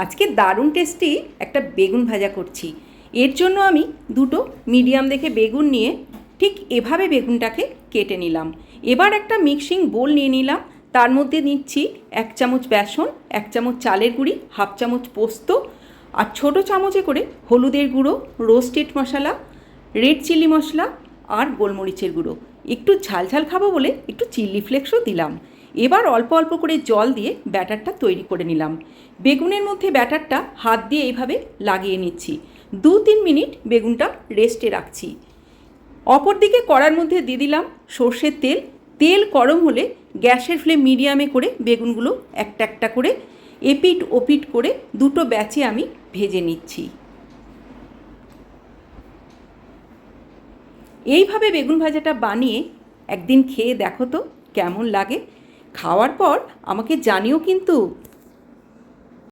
আজকে দারুণ টেস্টি একটা বেগুন ভাজা করছি। এর জন্য আমি দুটো মিডিয়াম দেখে বেগুন নিয়ে ঠিক এভাবে বেগুনটাকে কেটে নিলাম। এবার একটা মিক্সিং বোল নিয়ে নিলাম, তার মধ্যে নিচ্ছি 1 চামচ বেসন, 1 চামচ চালের গুঁড়ি, হাফ চামচ পোস্ত আর ছোটো চামচে করে হলুদের গুঁড়ো, রোস্টেড মশলা, রেড চিলি মশলা আর গোলমরিচের গুঁড়ো। একটু ঝাল ঝাল খাবো বলে একটু চিলি ফ্লেক্সও দিলাম। এবার অল্প অল্প করে জল দিয়ে ব্যাটারটা তৈরি করে নিলাম। বেগুনের মধ্যে ব্যাটারটা হাত দিয়ে এইভাবে লাগিয়ে নিচ্ছি। 2-3 মিনিট বেগুনটা রেস্টে রাখছি। অপর দিকে কড়ার মধ্যে দিয়ে দিলাম সর্ষের তেল। তেল গরম হলে গ্যাসের ফ্লেম মিডিয়ামে করে বেগুনগুলো একটা একটা করে এপিট ওপিট করে দুটো ব্যাচে আমি ভেজে নিচ্ছি। এইভাবে বেগুন ভাজাটা বানিয়ে একদিন খেয়ে দেখো তো কেমন লাগে। খাওয়ার পর আমাকে জানিও কিন্তু।